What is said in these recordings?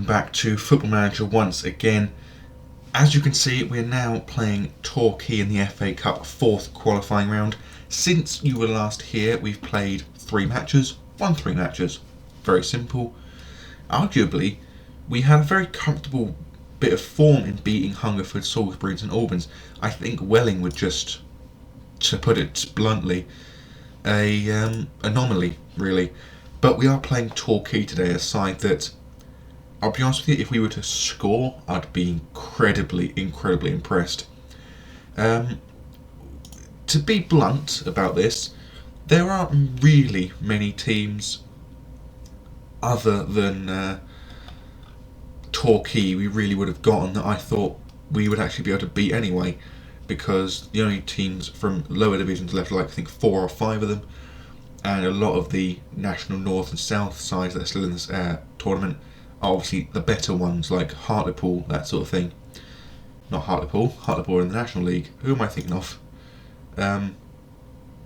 welcome back to Football Manager once again. As you can see, we're now playing Torquay in the FA Cup 4th qualifying round. Since you were last here, we've played 3 matches, won 3 matches. Very simple. Arguably, we had a very comfortable bit of form in beating Hungerford, Salisbury and St Albans. I think Welling would just, to put it bluntly, a anomaly, really. But we are playing Torquay today, a side that, I'll be honest with you, if we were to score, I'd be incredibly impressed. To be blunt about this, there aren't really many teams other than Torquay we really would have gotten that I thought we would actually be able to beat anyway, because the only teams from lower divisions left, like I think 4 or 5 of them, and a lot of the national north and south sides that are still in this tournament are obviously the better ones, like Hartlepool, that sort of thing. Not Hartlepool are in the National League. Who am I thinking of?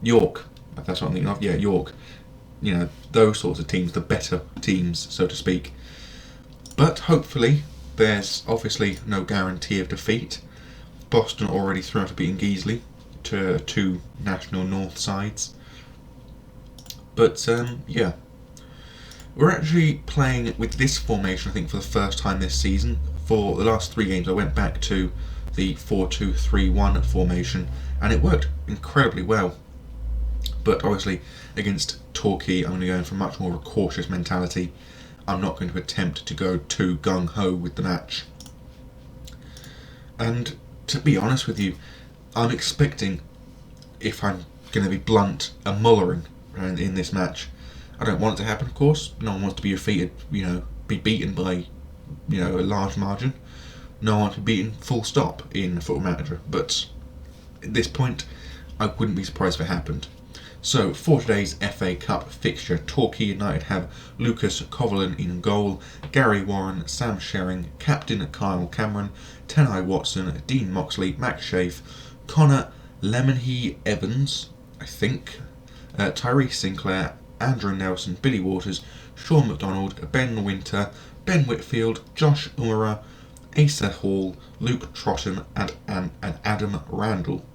York, that's what I'm thinking of. Yeah, York. You know, those sorts of teams, the better teams, so to speak. But hopefully, there's obviously no guarantee of defeat. Boston already threw out a beating Guiseley to 2 national north sides. But yeah, we're actually playing with this formation, I think, for the first time this season. For the last 3 games, I went back to the 4-2-3-1 formation, and it worked incredibly well. But obviously, against Torquay, I'm going to go in for much more of a cautious mentality. I'm not going to attempt to go too gung-ho with the match. And to be honest with you, I'm expecting, if I'm going to be blunt, a mullering in this match. I don't want it to happen, of course. No one wants to be defeated, be beaten by, a large margin. No one wants to be beaten full stop in Football Manager. But at this point, I wouldn't be surprised if it happened. So, for today's FA Cup fixture, Torquay United have Lucas Coverlan in goal, Gary Warren, Sam Sherring, Captain Kyle Cameron, Tenai Watson, Dean Moxley, Max Schaaf, Connor Lemonhe Evans, I think, Tyrese Sinclair, Andrew Nelson, Billy Waters, Sean McDonald, Ben Winter, Ben Whitfield, Josh Umara, Asa Hall, Luke Trotton and Adam Randall.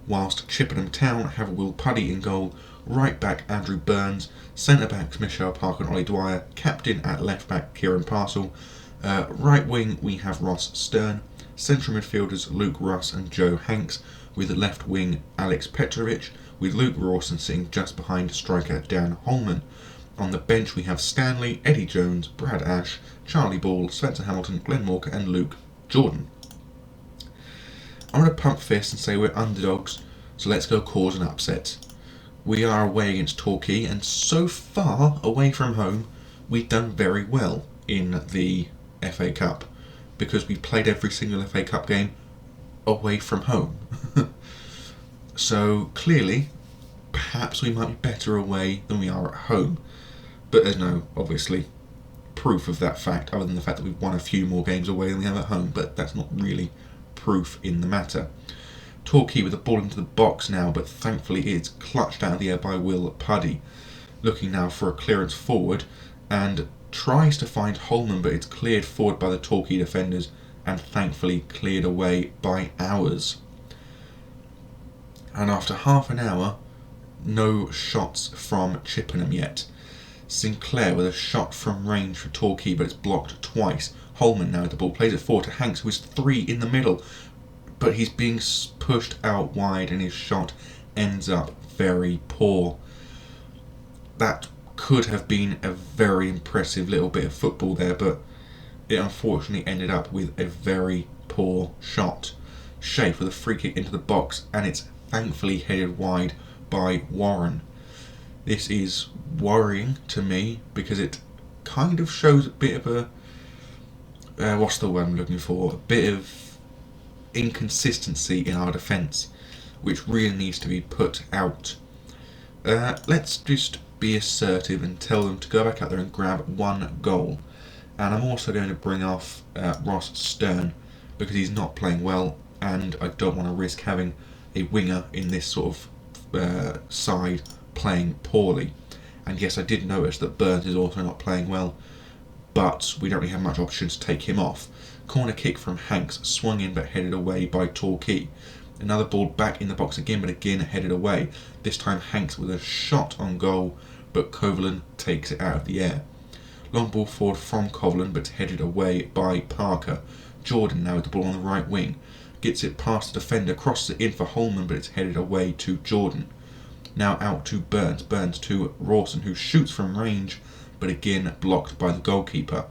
Whilst Chippenham Town have Will Puddy in goal, right back Andrew Burns, centre backs Michelle Parker and Ollie Dwyer, captain at left back Kieran Parcell, right wing we have Ross Stern, central midfielders Luke Russ and Joe Hanks, with left wing Alex Petrovic, with Luke Rawson sitting just behind striker Dan Holman. On the bench we have Stanley, Eddie Jones, Brad Ash, Charlie Ball, Spencer Hamilton, Glenn Walker and Luke Jordan. I'm going to pump fist and say we're underdogs, so let's go cause an upset. We are away against Torquay, and so far away from home, we've done very well in the FA Cup, because we played every single FA Cup game away from home. So clearly, perhaps we might be better away than we are at home, but there's no, obviously, proof of that fact, other than the fact that we've won a few more games away than we have at home, but that's not really proof in the matter. Torquay with the ball into the box now, but thankfully it's clutched out of the air by Will Puddy, looking now for a clearance forward, and tries to find Holman, but it's cleared forward by the Torquay defenders, and thankfully cleared away by ours. And after half an hour, no shots from Chippenham yet. Sinclair with a shot from range for Torquay, but it's blocked twice. Holman now with the ball, plays it forward to Hanks, who is 3 in the middle, but he's being pushed out wide and his shot ends up very poor. That could have been a very impressive little bit of football there, but it unfortunately ended up with a very poor shot. Schaaf with a free kick into the box, and it's thankfully headed wide by Warren. This is worrying to me, because it kind of shows a bit of a what's the word I'm looking for? A bit of inconsistency in our defence, which really needs to be put out. Let's just be assertive and tell them to go back out there and grab 1 goal. And I'm also going to bring off Ross Stern, because he's not playing well, and I don't want to risk having a winger in this sort of side playing poorly. And yes, I did notice that Burns is also not playing well. but we don't really have much option to take him off. Corner kick from Hanks, swung in but headed away by Torquay. Another ball back in the box again, but again headed away. This time Hanks with a shot on goal, but Coverland takes it out of the air. Long ball forward from Coverland, but headed away by Parker. Jordan now with the ball on the right wing. Gets it past the defender, crosses it in for Holman, but it's headed away to Jordan. Now out to Burns. Burns to Rawson, who shoots from range, but again blocked by the goalkeeper.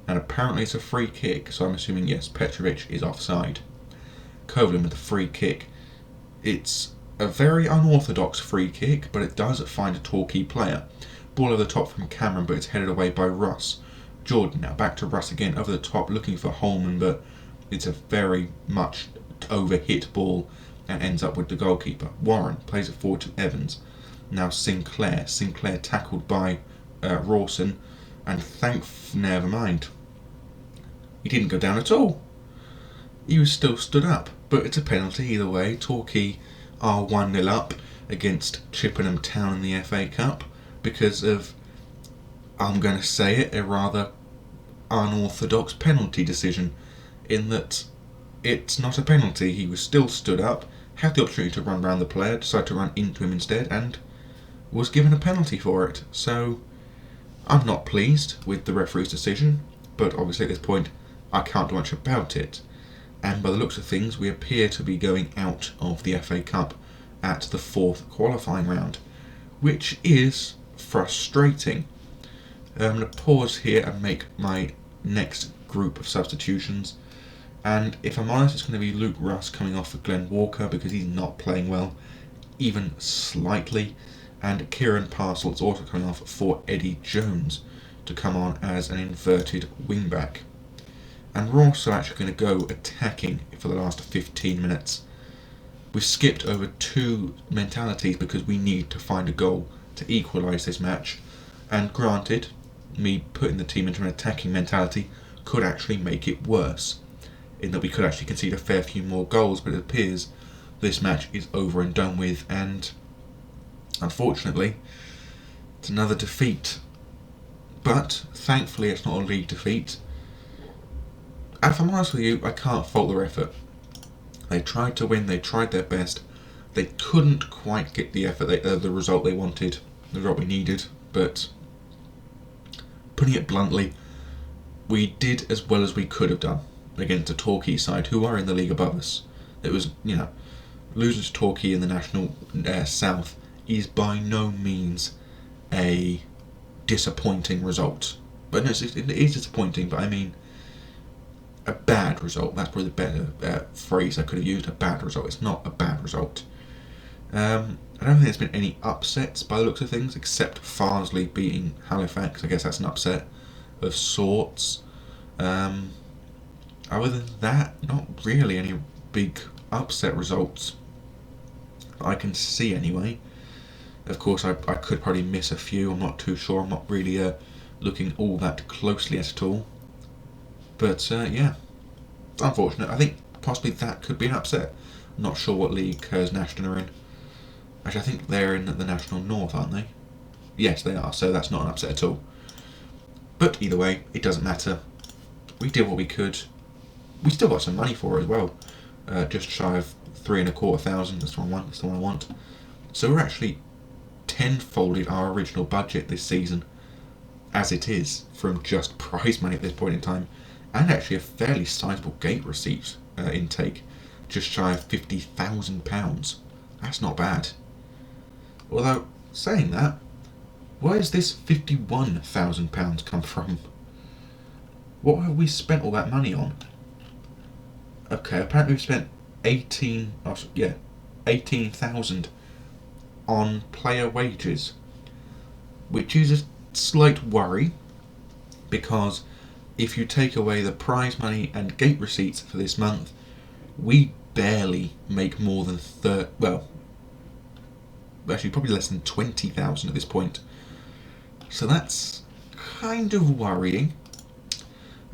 And apparently it's a free kick, so I'm assuming, yes, Petrovic is offside. Coverland with the free kick. It's a very unorthodox free kick, but it does find a Torquay player. Ball over the top from Cameron, but it's headed away by Russ. Jordan now back to Russ again, over the top, looking for Holman, but it's a very much over-hit ball and ends up with the goalkeeper. Warren plays it forward to Evans. Now Sinclair. Sinclair tackled by Rawson, and never mind. He didn't go down at all. He was still stood up, but it's a penalty either way. Torquay are 1-0 up against Chippenham Town in the FA Cup because of, I'm going to say it, a rather unorthodox penalty decision, in that it's not a penalty. He was still stood up, had the opportunity to run round the player, decided to run into him instead, and was given a penalty for it. So I'm not pleased with the referee's decision, but obviously at this point I can't do much about it. And by the looks of things, we appear to be going out of the FA Cup at the 4th qualifying round, which is frustrating. I'm going to pause here and make my next group of substitutions. And if I'm honest, it's going to be Luke Russ coming off for Glenn Walker because he's not playing well, even slightly. And Kieran Parcell is also coming off for Eddie Jones to come on as an inverted wingback. And we're also actually going to go attacking for the last 15 minutes. We've skipped over 2 mentalities because we need to find a goal to equalise this match. And granted, me putting the team into an attacking mentality could actually make it worse, in that we could actually concede a fair few more goals, but it appears this match is over and done with, and unfortunately it's another defeat. But thankfully it's not a league defeat. And if I'm honest with you, I can't fault their effort. They tried to win, they tried their best. They couldn't quite get the effort, the result they wanted, the result we needed, but putting it bluntly, we did as well as we could have done against a Torquay side who are in the league above us. It was, losing to Torquay in the National South is by no means a disappointing result. But no, it is disappointing, but I mean a bad result. That's probably the better phrase I could have used. A bad result. It's not a bad result. I don't think there's been any upsets by the looks of things, except Farnsley beating Halifax. I guess that's an upset of sorts. Other than that, not really any big upset results I can see anyway. Of course, I could probably miss a few. I'm not too sure. I'm not really looking all that closely at all. But yeah, it's unfortunate. I think possibly that could be an upset. I'm not sure what league Kerrs National are in. Actually, I think they're in the National North, aren't they? Yes, they are, so that's not an upset at all. But either way, it doesn't matter. We did what we could. We still got some money for it as well. Just shy of 3,250. That's the one I want. So we're actually tenfolded our original budget this season, as it is, from just prize money at this point in time, and actually a fairly sizable gate receipt intake, just shy of £50,000. That's not bad. Although, saying that, where's this £51,000 come from? What have we spent all that money on? Okay, apparently we've spent 18,000 on player wages, which is a slight worry, because if you take away the prize money and gate receipts for this month, we barely make more than actually probably less than 20,000 at this point. So that's kind of worrying.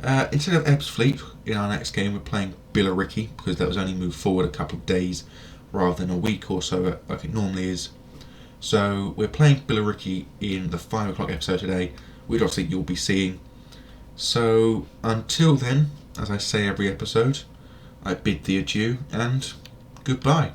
Instead of Ebbsfleet, in our next game we're playing Billericay, because that was only moved forward a couple of days rather than a week or so like it normally is. So we're playing Billericay in the 5 o'clock episode today, which obviously you'll be seeing. So until then, as I say every episode, I bid thee adieu and goodbye.